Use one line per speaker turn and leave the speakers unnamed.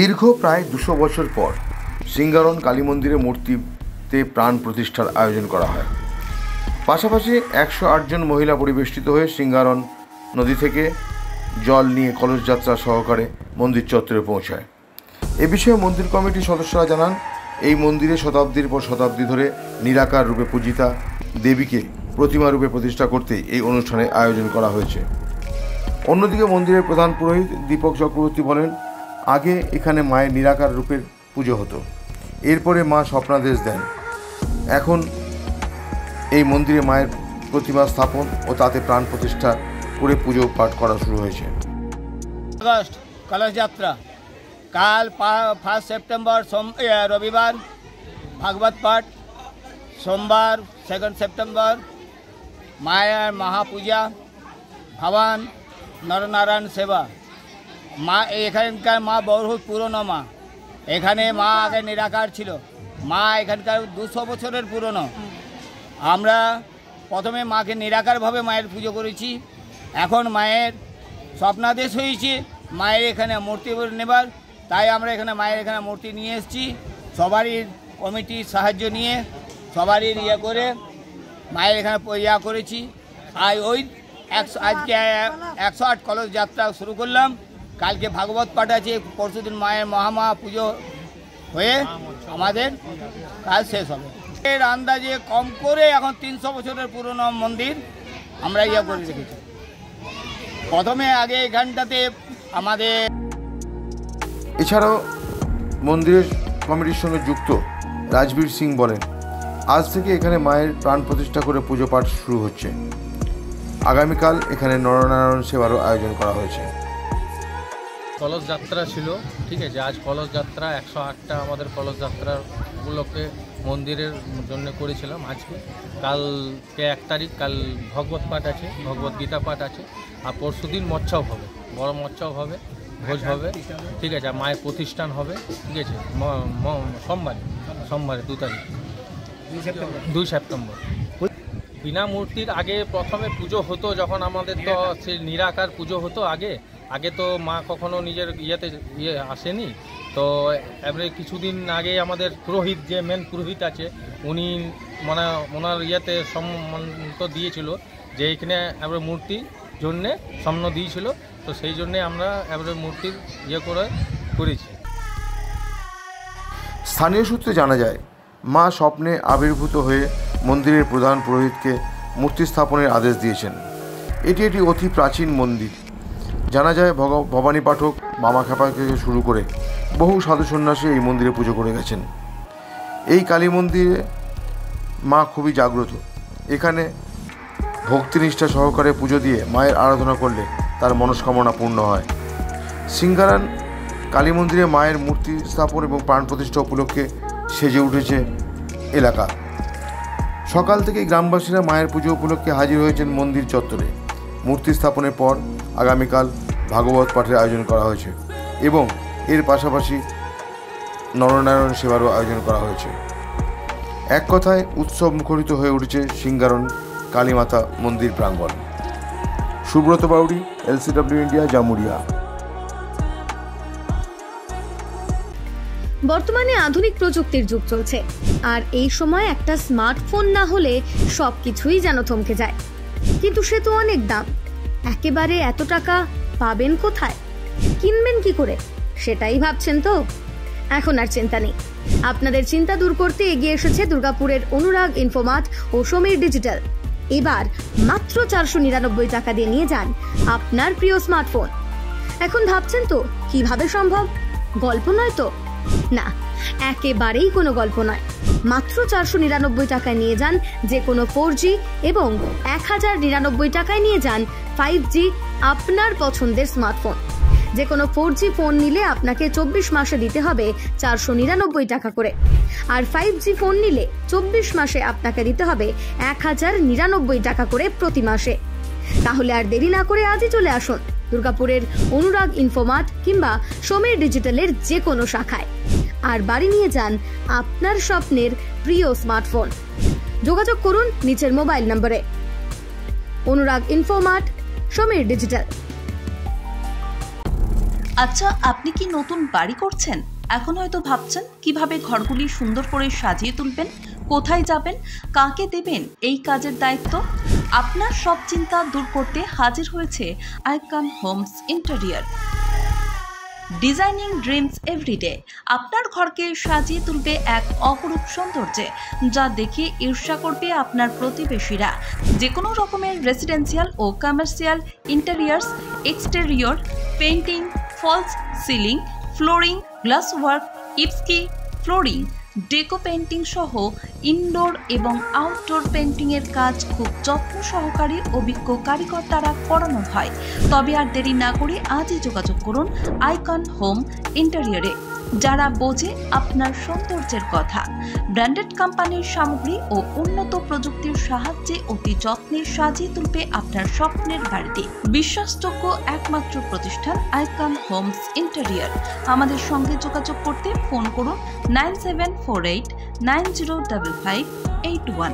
দীর্ঘ প্রায় 200 বছর পর সিঙ্গারন কালী মন্দিরে মূর্তিতে প্রাণ প্রতিষ্ঠার আয়োজন করা হয়। পাশাপাশি 108 জন মহিলা পরিবেষ্টিত হয়ে সিঙ্গারন নদী থেকে জল নিয়ে কলসযাত্রা সহকারে মন্দির চত্বরে পৌঁছায়। এ বিষয়ে মন্দির কমিটির সদস্যরা জানান, এই মন্দিরে শতাব্দীর পর শতাব্দী ধরে নিরাকার রূপে পূজিতা দেবীকে প্রতিমা রূপে প্রতিষ্ঠা করতে এই অনুষ্ঠানের আয়োজন করা হয়েছে। অন্যদিকে মন্দিরের প্রধান পুরোহিত দীপক চক্রবর্তী বলেন, আগে এখানে মায়ের নিরাকার রূপের পুজো হতো, এরপরে মা স্বপ্নাদেশ দেন। এখন এই মন্দিরে মায়ের প্রতিমা স্থাপন ও তাতে প্রাণ প্রতিষ্ঠা করে পুজো পাঠ করা শুরু হয়েছে।
আগস্ট কলস যাত্রা, কাল 1 সেপ্টেম্বর রবিবার ভাগবত পাঠ, সোমবার 2 সেপ্টেম্বর মায়ের মহাপূজা, ভবান নরনারায়ণ সেবা। মা এখানকার মা বহুত পুরনো মা। এখানে মা আগে নিরাকার ছিল। মা এখানকার 200 বছরের পুরনো। আমরা প্রথমে মাকে নিরাকারভাবে মায়ের পুজো করেছি। এখন মায়ের স্বপ্নাদেশ হয়েছে মায়ের এখানে মূর্তি নেবার, তাই আমরা এখানে মায়ের এখানে মূর্তি নিয়ে এসেছি। সবারই কমিটির সাহায্য নিয়ে সবারই করে মায়ের এখানে করেছি। আর ওই আজকে 108 কলস যাত্রা শুরু করলাম। কালকে ভাগবত পাঠ আছে, পরশুদিন মায়ের মহা পুজো হয়ে আমাদের কাজ শেষ হবে। এর আন্দাজে কম করে এখন 300 বছরের পুরনো মন্দির আমরা করে রেখেছি। প্রথমে আগে এখানটাতে আমাদের
এছাড়াও মন্দিরের কমিটির সঙ্গে যুক্ত রাজবীর সিং বলেন, আজ থেকে এখানে মায়ের প্রাণ প্রতিষ্ঠা করে পুজো পাঠ শুরু হচ্ছে। আগামীকাল এখানে নরনারায়ণ সেবারও আয়োজন করা হয়েছে।
কলস যাত্রা ছিল, ঠিক আছে। আজ কলস যাত্রা 108টা আমাদের কলস যাত্রাগুলোকে মন্দিরের জন্য করেছিলাম। আজকে কালকে 1 তারিখ, কাল ভগবত পাঠ আছে, ভগবত গীতা পাঠ আছে। আর পরশুদিন মৎসব হবে, বড় মৎসব হবে, ভোজ হবে, ঠিক আছে। মায়ের প্রতিষ্ঠান হবে, ঠিক আছে, সোমবারে 2 তারিখ 2 সেপ্টেম্বর। বিনা মূর্তির আগে প্রথমে পুজো হতো, যখন আমাদের তো সে নিরাকার পুজো হতো। আগে তো মা কখনো নিজের আসেনি। তো এবারে কিছুদিন আগে আমাদের পুরোহিত, যে মেন পুরোহিত আছে, উনি মানে ওনার সম্মত দিয়েছিল যে এখানে এবারে মূর্তির জন্যে সম্মান দিয়েছিল। তো সেই জন্যে আমরা এবারে মূর্তির করেছি।
স্থানীয় সূত্রে জানা যায়, মা স্বপ্নে আবির্ভূত হয়ে মন্দিরের প্রধান পুরোহিতকে মূর্তি স্থাপনের আদেশ দিয়েছেন। এটি একটি অতি প্রাচীন মন্দির। জানা যায়, ভবানী পাঠক, মামা খেপা থেকে শুরু করে বহু সাধু সন্ন্যাসী এই মন্দিরে পুজো করে গেছেন। এই কালী মন্দিরে মা খুবই জাগ্রত। এখানে ভক্তিনিষ্ঠা সহকারে পুজো দিয়ে মায়ের আরাধনা করলে তার মনস্কামনা পূর্ণ হয়। সিঙ্গারন কালী মন্দিরে মায়ের মূর্তি স্থাপন এবং প্রাণ প্রতিষ্ঠা উপলক্ষে সেজে উঠেছে এলাকা। সকাল থেকে গ্রামবাসীরা মায়ের পুজো উপলক্ষে হাজির হয়েছেন মন্দির চত্বরে। মূর্তি স্থাপনের পর আগামীকাল ভাগবত পাঠের আয়োজন করা হয়েছে এবং এর পাশাপাশি নরনারায়ণ সেবারও আয়োজন করা হয়েছে। এক কথায় উৎসব মুখরিত হয়ে উঠেছে সিঙ্গারন কালীমাতা মন্দির প্রাঙ্গণ। Subrata Bauri, LCW India, Jamuria.
বর্তমানে আধুনিক প্রযুক্তির যুগ চলছে, আর এই সময় একটা স্মার্টফোন না হলে সবকিছুই যেন থমকে যায়। কিন্তু সে তো অনেক দাম। একেবারে এত টাকা পাবেন কোথায়, কিনবেন কি করে, সেটাই ভাবছেন তো? এখন আর চিন্তা নেই। আপনাদের চিন্তা দূর করতে এগিয়ে এসেছে দুর্গাপুরের অনুরাগ ইনফোমার্ট ও সমীর ডিজিটাল। এবার মাত্র 499 টাকা দিয়ে নিয়ে যান আপনার প্রিয় স্মার্টফোন। এখন ভাবছেন তো কিভাবে সম্ভব? গল্প নয় তো? না, একেবারেই কোনো গল্প নয়। মাত্র 499 টাকায় নিয়ে যান যে কোনো 4G এবং 1099 টাকায় নিয়ে যান 5G আপনার পছন্দের স্মার্টফোন। যে কোনো 4G ফোন নিলে আপনাকে 24 মাসে দিতে হবে 499 টাকা করে, আর 5G ফোন নিলে 24 মাসে আপনাকে দিতে হবে 1099 টাকা করে প্রতি মাসে। তাহলে আর দেরি না করে আজই চলে আসুন দুর্গাপুরের অনুরাগ ইনফোমার্ট কিংবা সমীর ডিজিটালের যে কোনো শাখায়, আর বাড়ি নিয়ে যান আপনার স্বপ্নের প্রিয় স্মার্টফোন। যোগাযোগ করুন নিচের মোবাইল নম্বরে। অনুরাগ ইনফোমার্ট, সমীর ডিজিটাল।
আচ্ছা, আপনি কি নতুন বাড়ি করছেন? এখন হয়তো ভাবছেন কিভাবে ঘরগুলি সুন্দর করে সাজিয়ে তুলবেন, কোথায় যাবেন, কাকে দেবেন এই কাজের দায়িত্ব। আপনার সব চিন্তা দূর করতে হাজির হয়েছে icon homes interior. Designing dreams everyday আপনার ঘরকে সাজিয়ে তুলবে এক অপরূপ সৌন্দর্যে, যা দেখে ঈর্ষা করবে আপনার প্রতিবেশীরা। যে কোনো রকমের রেসিডেন্সিয়াল ও commercial interiors, exterior, painting, false ceiling, flooring, glass work, ইপস্কি ফ্লোরিং, ডেকো পেইন্টিং সহ ইনডোর এবং আউটডোর পেইন্টিংয়ের কাজ খুব যত্ন সহকারে অভিজ্ঞ কারিগর দ্বারা করানো হয়। তবে আর দেরি না করে আজই যোগাযোগ করুন আইকন হোম ইন্টেরিয়রে, যারা বোঝে আপনার সৌন্দর্যের কথা। ব্র্যান্ডেড কোম্পানির সামগ্রী ও উন্নত প্রযুক্তির সাহায্যে অতি যত্নে সাজিয়ে তুলবে আপনার স্বপ্নের বাড়িতে। বিশ্বাসযোগ্য একমাত্র প্রতিষ্ঠান আইকন হোমস ইন্টেরিয়র। আমাদের সঙ্গে যোগাযোগ করতে ফোন করুন 9748 905581।